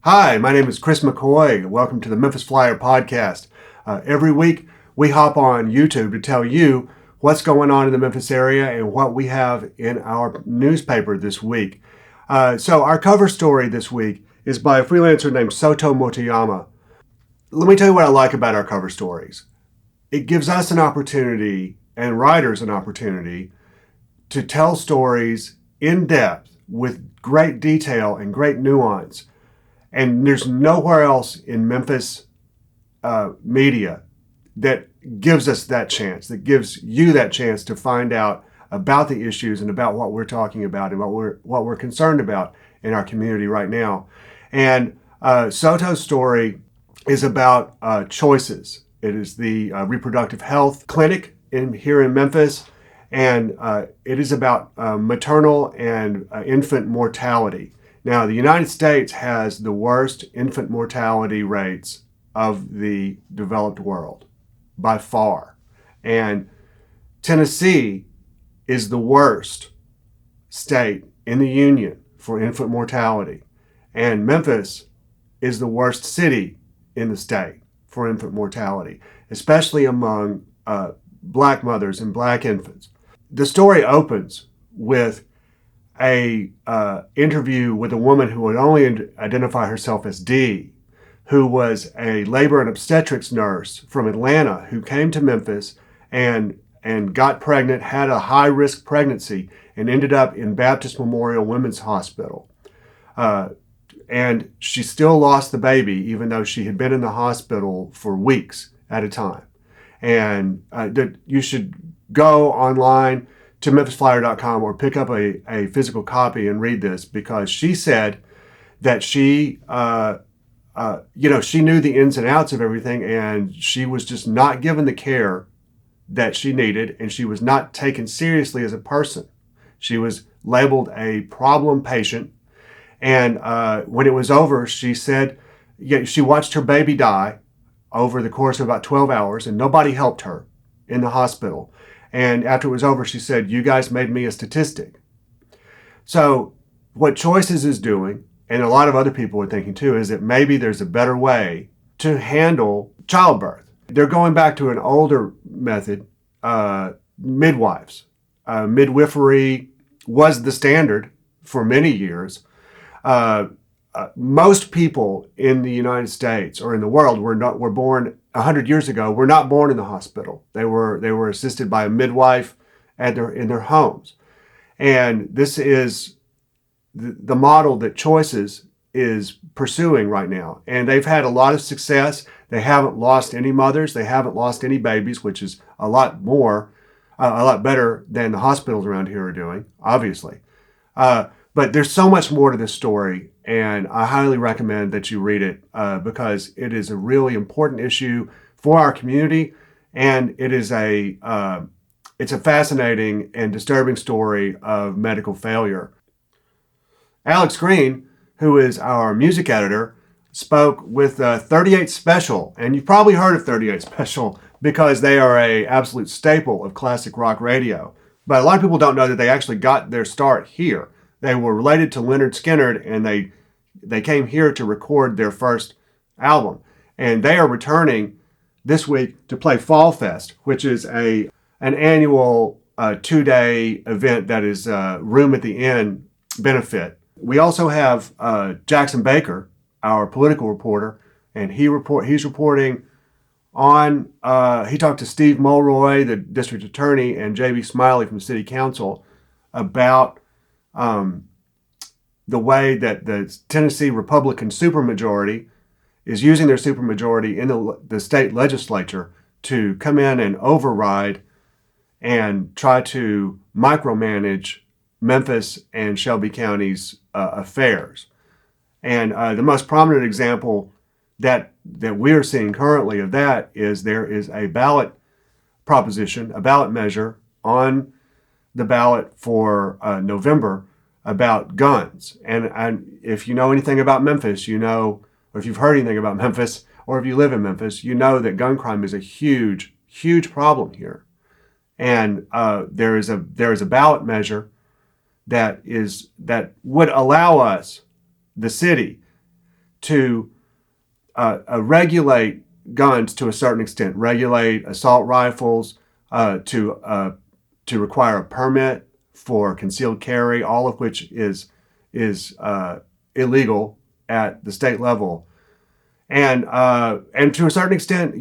Hi, my name is Chris McCoy. Welcome to the Memphis Flyer podcast. Every week we hop on YouTube to tell you what's going on in the Memphis area and what we have in our newspaper this week. So our cover story this week is by a freelancer named Soto Motoyama. Let me tell you what I like about our cover stories. It gives us an opportunity and writers an opportunity to tell stories in depth with great detail and great nuance. And there's nowhere else in Memphis media that gives us that chance, that gives you that chance to find out about the issues and about what we're talking about and what we're concerned about in our community right now. And Soto's story is about choices. It is the reproductive health clinic here in Memphis, and it is about maternal and infant mortality. Now, the United States has the worst infant mortality rates of the developed world by far. And Tennessee is the worst state in the union for infant mortality. And Memphis is the worst city in the state for infant mortality, especially among black mothers and black infants. The story opens with a interview with a woman who would only identify herself as D, who was a labor and obstetrics nurse from Atlanta who came to Memphis and got pregnant, had a high-risk pregnancy, and ended up in Baptist Memorial Women's Hospital. And she still lost the baby, even though she had been in the hospital for weeks at a time. And you should go online to memphisflyer.com or pick up a physical copy and read this, because she said that she knew the ins and outs of everything, and she was just not given the care that she needed, and she was not taken seriously as a person. She was labeled a problem patient, and when it was over, she said she watched her baby die over the course of about 12 hours, and nobody helped her in the hospital. And after it was over, she said, "You guys made me a statistic." So what Choices is doing, and a lot of other people are thinking too, is that maybe there's a better way to handle childbirth. They're going back to an older method, midwives. Midwifery was the standard for many years. Most people in the United States or in the world were born 100 years ago. Were not born in the hospital. They were assisted by a midwife in their homes, and this is the model that Choices is pursuing right now. And they've had a lot of success. They haven't lost any mothers. They haven't lost any babies, which is a lot better than the hospitals around here are doing, obviously. But there's so much more to this story, and I highly recommend that you read it because it is a really important issue for our community, and it's a fascinating and disturbing story of medical failure. Alex Green, who is our music editor, spoke with 38 Special, and you've probably heard of 38 Special because they are an absolute staple of classic rock radio. But a lot of people don't know that they actually got their start here. They were related to Leonard Skinner, and they came here to record their first album. And they are returning this week to play Fall Fest, which is an annual 2-day event that is Room at the Inn benefit. We also have Jackson Baker, our political reporter, and he's reporting on, he talked to Steve Mulroy, the district attorney, and J.B. Smiley from the city council about the way that the Tennessee Republican supermajority is using their supermajority in the state legislature to come in and override and try to micromanage Memphis and Shelby County's affairs. And the most prominent example that we're seeing currently of that is there is a ballot proposition, a ballot measure on the ballot for November about guns. And if you know anything about Memphis, you know, or if you've heard anything about Memphis, or if you live in Memphis, you know that gun crime is a huge, huge problem here. And there is a ballot measure that would allow us, the city, to regulate guns to a certain extent, regulate assault rifles, to require a permit for concealed carry, all of which is illegal at the state level, and to a certain extent,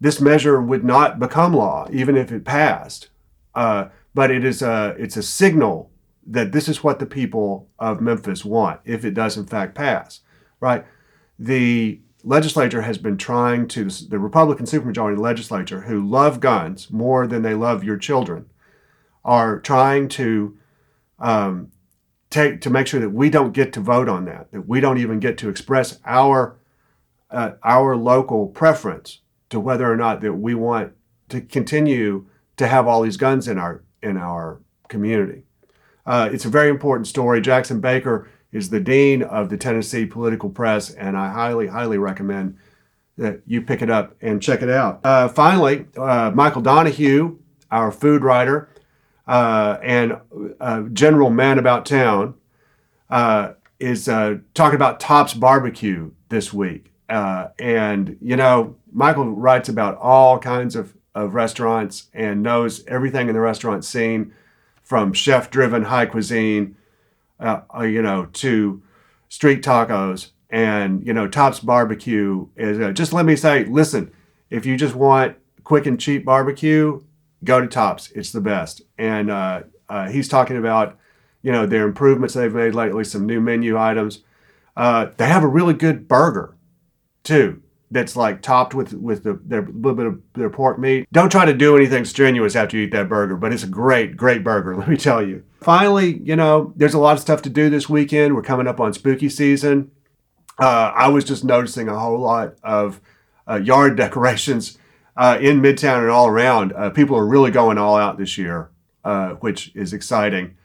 this measure would not become law even if it passed. But it's a signal that this is what the people of Memphis want if it does in fact pass, right? The legislature has been trying to, the Republican supermajority legislature, who love guns more than they love your children, are trying to make sure that we don't get to vote on that we don't even get to express our local preference to whether or not that we want to continue to have all these guns in our community. It's a very important story. Jackson Baker is the dean of the Tennessee Political Press, and I highly, highly recommend that you pick it up and check it out. Finally, Michael Donahue, our food writer and general man about town, is talking about Tops Barbecue this week. And, Michael writes about all kinds of restaurants and knows everything in the restaurant scene, from chef-driven high cuisine, to street tacos. And, Tops Barbecue is, just let me say, listen, if you just want quick and cheap barbecue, go to Tops. It's the best. And he's talking about, their improvements they've made lately, some new menu items. They have a really good burger, too, that's like topped with their little bit of their pork meat. Don't try to do anything strenuous after you eat that burger, but it's a great, great burger, let me tell you. Finally, there's a lot of stuff to do this weekend. We're coming up on spooky season. I was just noticing a whole lot of yard decorations in Midtown and all around. People are really going all out this year, which is exciting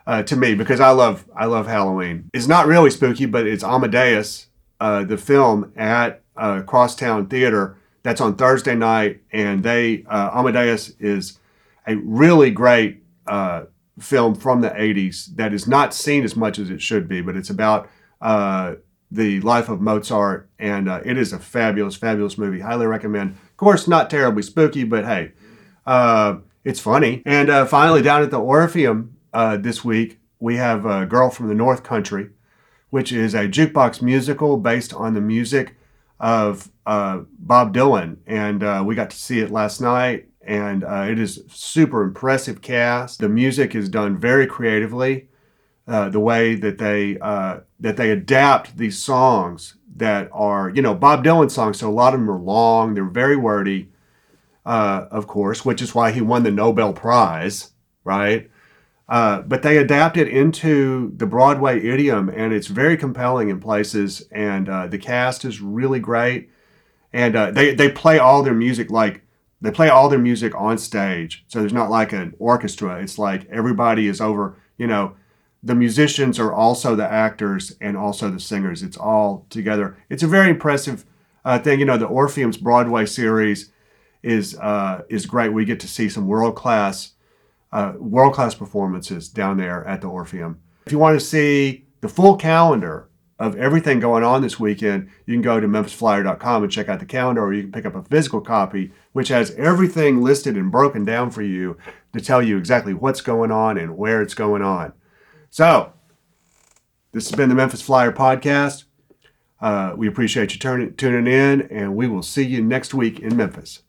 to me because I love Halloween. It's not really spooky, but it's Amadeus, the film at Crosstown Theater. That's on Thursday night, and Amadeus is a really great film from the 80s that is not seen as much as it should be, but it's about the life of Mozart, and it is a fabulous, fabulous movie. Highly recommend. Of course, not terribly spooky, but hey, it's funny. And finally, down at the Orpheum this week, we have Girl from the North Country, which is a jukebox musical based on the music of Bob Dylan. And we got to see it last night, and it is super impressive cast. The music is done very creatively. The way that they adapt these songs that are, Bob Dylan songs, so a lot of them are long, they're very wordy, of course, which is why he won the Nobel Prize, right? But they adapt it into the Broadway idiom, and it's very compelling in places, and the cast is really great, and they play all their music on stage, so there's not like an orchestra. It's like everybody is over, the musicians are also the actors and also the singers. It's all together. It's a very impressive thing. The Orpheum's Broadway series is great. We get to see some world-class performances down there at the Orpheum. If you want to see the full calendar of everything going on this weekend, you can go to memphisflyer.com and check out the calendar, or you can pick up a physical copy, which has everything listed and broken down for you to tell you exactly what's going on and where it's going on. So, this has been the Memphis Flyer podcast. We appreciate you tuning in, and we will see you next week in Memphis.